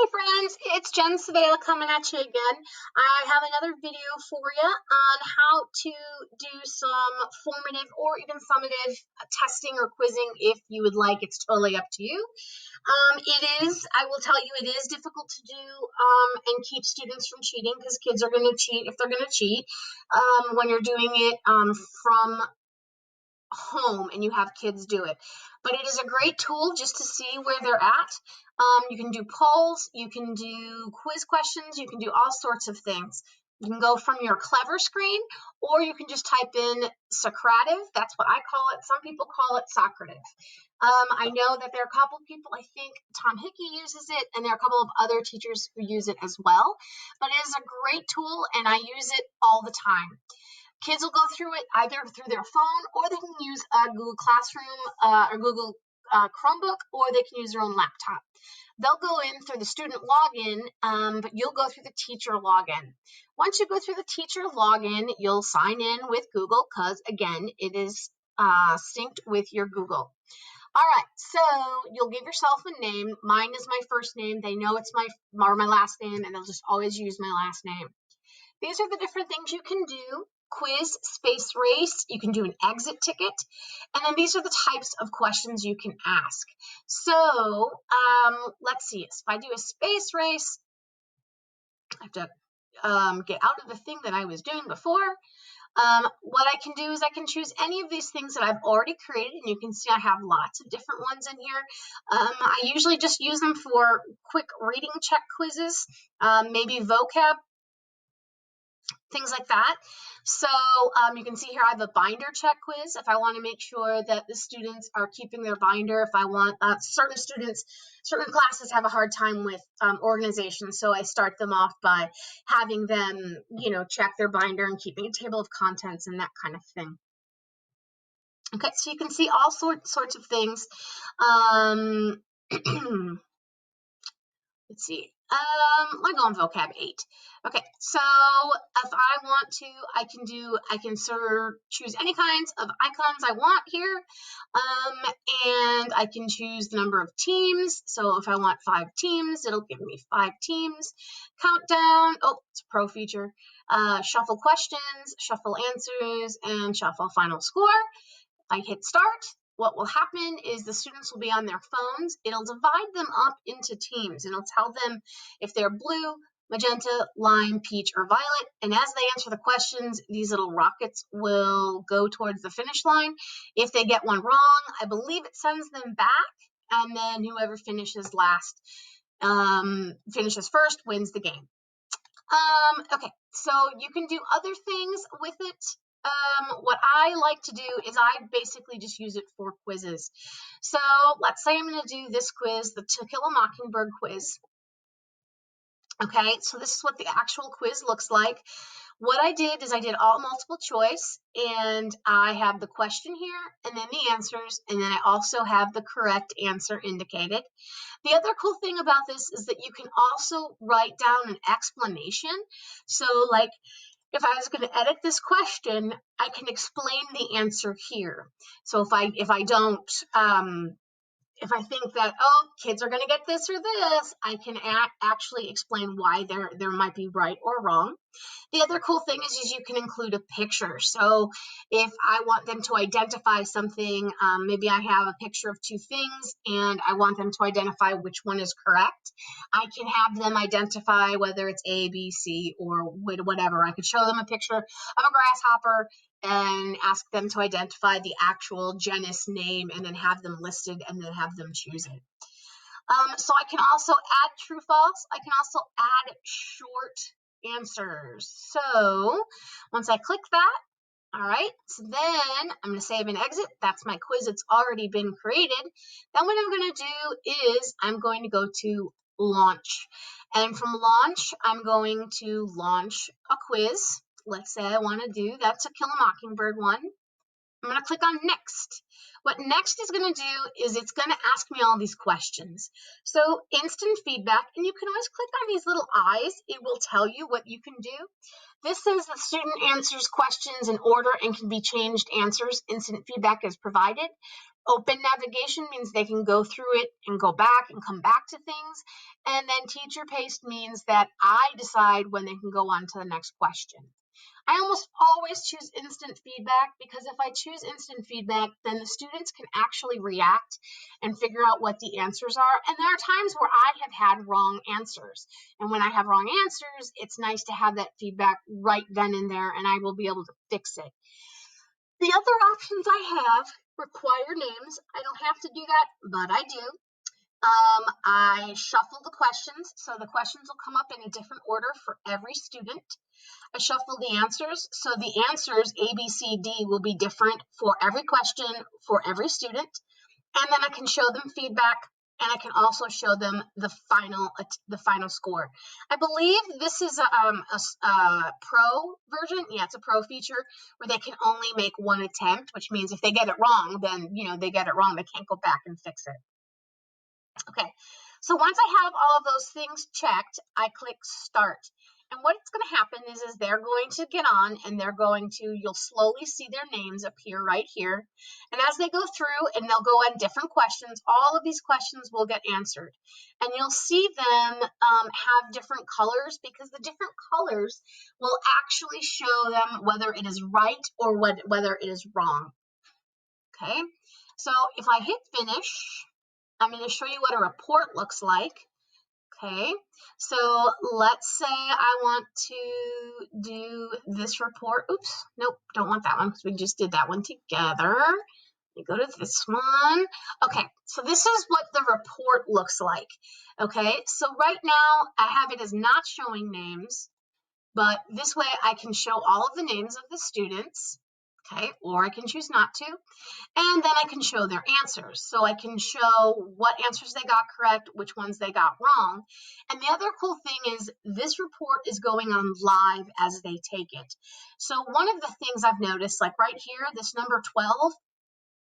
Hey friends, it's Jen Savela coming at you again. I have another video for you on how to do some formative or even summative testing or quizzing if you would like. It's totally up to you. I will tell you, it is difficult to do and keep students from cheating because kids are going to cheat if they're going to cheat when you're doing it from home and you have kids do it. But it is a great tool just to see where they're at. You can do polls, you can do quiz questions, you can do all sorts of things. You can go from your clever screen, or you can just type in Socrative. That's what I call it. Some people call it Socrative. I know that there are a couple of people, I think Tom Hickey uses it, and there are a couple of other teachers who use it as well. But it is a great tool, and I use it all the time. Kids will go through it either through their phone, or they can use a Google Classroom or Google Chromebook, or they can use their own laptop. They'll go in through the student login, but you'll go through the teacher login. Once you go through the teacher login, you'll sign in with Google because, again, it is synced with your Google. All right, so you'll give yourself a name. Mine is my first name. They know it's my last name, and they'll just always use my last name. These are the different things you can do. Quiz, space race, you can do an exit ticket, and then these are the types of questions you can ask. So let's see, if I do a space race, I have to get out of the thing that I was doing before. What I can do is I can choose any of these things that I've already created, and you can see I have lots of different ones in here. I usually just use them for quick reading check quizzes, maybe vocab, things like that. So you can see here I have a binder check quiz if I want to make sure that the students are keeping their binder. If I want certain classes have a hard time with organization, so I start them off by having them, check their binder and keeping a table of contents and that kind of thing. Okay, so you can see all sorts of things. Let's see. I'll go on vocab 8. Okay, so if I want to, I can choose any kinds of icons I want here, and I can choose the number of teams. So if I want 5 teams, it'll give me 5 teams. Countdown, it's a pro feature. Shuffle questions, shuffle answers, and shuffle final score. If I hit start, what will happen is the students will be on their phones. It'll divide them up into teams, and it'll tell them if they're blue, magenta, lime, peach, or violet. And as they answer the questions, these little rockets will go towards the finish line. If they get one wrong, I believe it sends them back, and then whoever finishes first wins the game. Okay, so you can do other things with it. What I like to do is I basically just use it for quizzes. So let's say I'm going to do this quiz, the To Kill a Mockingbird quiz. Okay, so this is what the actual quiz looks like. What I did is I did all multiple choice, and I have the question here and then the answers, and then I also have the correct answer indicated. The other cool thing about this is that you can also write down an explanation. So like if I was going to edit this question, I can explain the answer here. So if I think that, kids are going to get this or this, I can actually explain why there might be right or wrong. The other cool thing is you can include a picture. So if I want them to identify something, maybe I have a picture of 2 things and I want them to identify which one is correct. I can have them identify whether it's A, B, C, or whatever. I could show them a picture of a grasshopper and ask them to identify the actual genus name and then have them listed and then have them choose it. So I can also add true false. I can also add short answers. So once I click that, all right, so then I'm going to save and exit. That's my quiz. It's already been created. Then what I'm going to do is I'm going to go to launch. And from launch, I'm going to launch a quiz. Let's say I want to do that To Kill a Mockingbird one. I'm going to click on next. What next is going to do is it's going to ask me all these questions. So instant feedback, and you can always click on these little eyes. It will tell you what you can do. This says the student answers questions in order and can be changed answers. Instant feedback is provided. Open navigation means they can go through it and go back and come back to things. And then teacher paced means that I decide when they can go on to the next question. I almost always choose instant feedback because if I choose instant feedback, then the students can actually react and figure out what the answers are. And there are times where I have had wrong answers. And when I have wrong answers, it's nice to have that feedback right then and there, and I will be able to fix it. The other options I have require names. I don't have to do that, but I do. I shuffle the questions, so the questions will come up in a different order for every student. I shuffle the answers, so the answers A, B, C, D will be different for every question for every student. And then I can show them feedback, and I can also show them the final score. I believe this is a pro version. Yeah, it's a pro feature where they can only make one attempt, which means if they get it wrong, then they get it wrong. They can't go back and fix it. Okay, so once I have all of those things checked, I click start. And what's going to happen is they're going to get on and you'll slowly see their names appear right here. And as they go through and they'll go on different questions, all of these questions will get answered. And you'll see them have different colors because the different colors will actually show them whether it is right or whether it is wrong. Okay, so if I hit finish, I'm going to show you what a report looks like. Okay, so let's say I want to do this report. Oops, nope, don't want that one because we just did that one together. Let me go to this one. Okay, so this is what the report looks like. Okay, so right now I have it as not showing names, but this way I can show all of the names of the students. Okay, or I can choose not to. And then I can show their answers. So I can show what answers they got correct, which ones they got wrong. And the other cool thing is this report is going on live as they take it. So one of the things I've noticed, like right here, this number 12,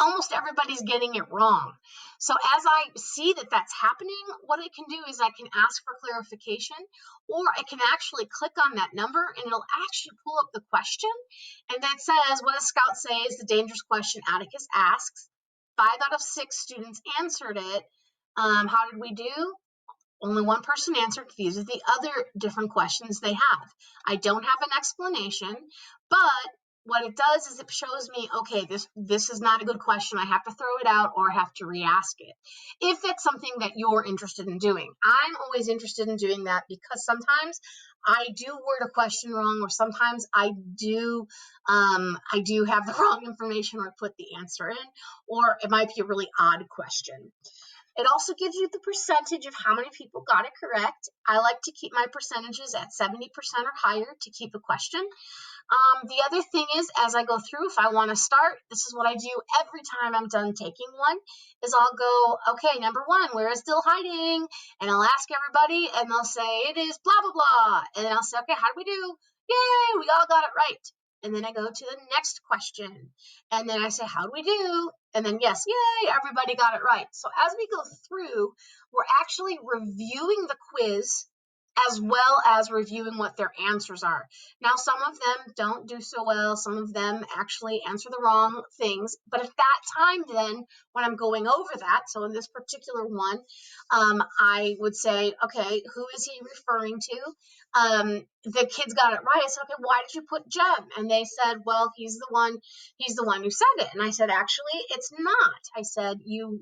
almost everybody's getting it wrong. So as I see that that's happening, what I can do is I can ask for clarification, or I can actually click on that number and it'll actually pull up the question. And that says, what does Scout say is the dangerous question Atticus asks? 5 out of 6 students answered it. How did we do? Only one person answered. These are the other different questions they have. I don't have an explanation, but what it does is it shows me, okay, this is not a good question. I have to throw it out or I have to re-ask it. If that's something that you're interested in doing. I'm always interested in doing that because sometimes I do word a question wrong, or sometimes I do have the wrong information or put the answer in, or it might be a really odd question. It also gives you the percentage of how many people got it correct. I like to keep my percentages at 70% or higher to keep a question. The other thing is, as I go through, if I want to start, this is what I do every time I'm done taking one, is I'll go, okay, number 1, where is Dill hiding? And I'll ask everybody, and they'll say, it is blah, blah, blah. And then I'll say, okay, how do we do? Yay, we all got it right. And then I go to the next question. And then I say, how do we do? And then, yes, yay, everybody got it right. So as we go through, we're actually reviewing the quiz as well as reviewing what their answers are. Now, some of them don't do so well. Some of them actually answer the wrong things. But at that time, then, when I'm going over that, so in this particular one, I would say, okay, who is he referring to? The kids got it right. I said, okay, why did you put Jem? And they said, well, he's the one who said it. And I said, actually, it's not. I said, you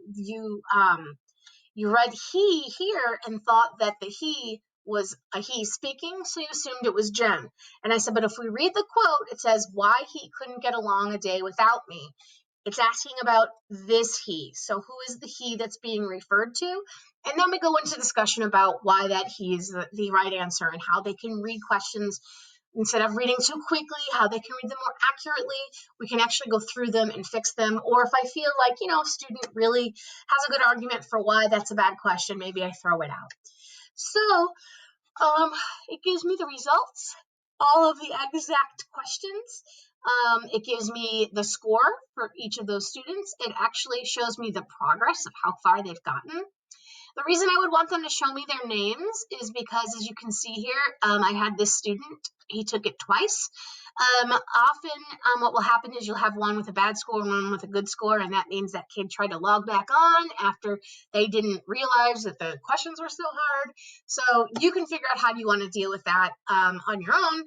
read he here and thought that the he was a he speaking, so you assumed it was Jem. And I said, but if we read the quote, it says, why he couldn't get along a day without me. It's asking about this he. So who is the he that's being referred to? And then we go into discussion about why that he is the right answer and how they can read questions instead of reading too quickly, how they can read them more accurately. We can actually go through them and fix them. Or if I feel like, a student really has a good argument for why that's a bad question, maybe I throw it out. So it gives me the results, all of the exact questions. It gives me the score for each of those students. It actually shows me the progress of how far they've gotten. The reason I would want them to show me their names is because, as you can see here, I had this student. He took it twice. Often what will happen is you'll have one with a bad score and one with a good score, and that means that kid tried to log back on after they didn't realize that the questions were so hard. So you can figure out how you want to deal with that on your own.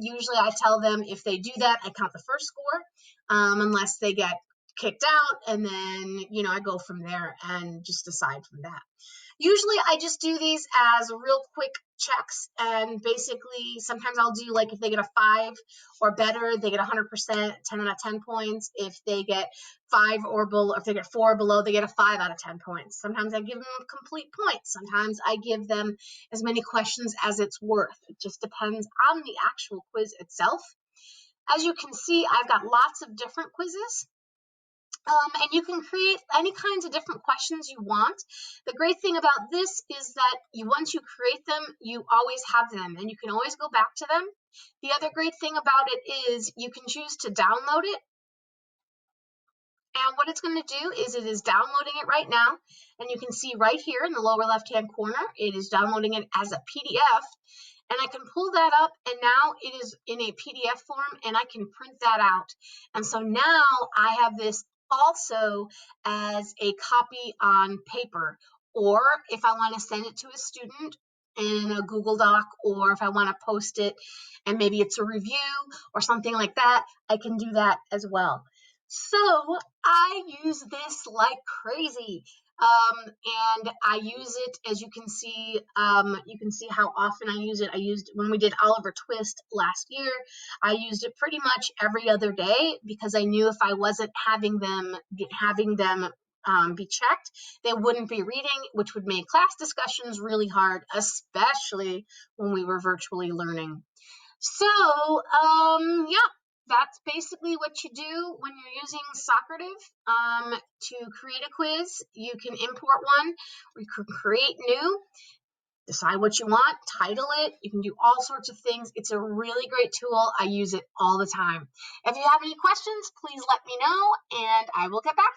Usually I tell them if they do that, I count the first score, unless they get kicked out, and then, I go from there and just decide from that. Usually I just do these as real quick checks, and basically sometimes I'll do, like, if they get a 5 or better, they get 100%, 10 out of 10 points. If they get 5 or below, if they get 4 or below, they get a 5 out of 10 points. Sometimes I give them complete points. Sometimes I give them as many questions as it's worth. It just depends on the actual quiz itself. As you can see, I've got lots of different quizzes. And you can create any kinds of different questions you want. The great thing about this is that once you create them, you always have them, and you can always go back to them. The other great thing about it is you can choose to download it. And what it's going to do is it is downloading it right now. And you can see right here in the lower left-hand corner, it is downloading it as a PDF. And I can pull that up, and now it is in a PDF form, and I can print that out. And so now I have this also as a copy on paper, or if I want to send it to a student in a Google Doc, or if I want to post it and maybe it's a review or something like that, I can do that as well. So I use this like crazy. And I use it, as you can see how often I use it. I used, when we did Oliver Twist last year, I used it pretty much every other day, because I knew if I wasn't having them be checked, they wouldn't be reading, which would make class discussions really hard, especially when we were virtually learning. So, yeah, that's basically what you do when you're using Socrative to create a quiz. You can import one, or you can create new, decide what you want, title it. You can do all sorts of things. It's a really great tool. I use it all the time. If you have any questions, please let me know, and I will get back to you.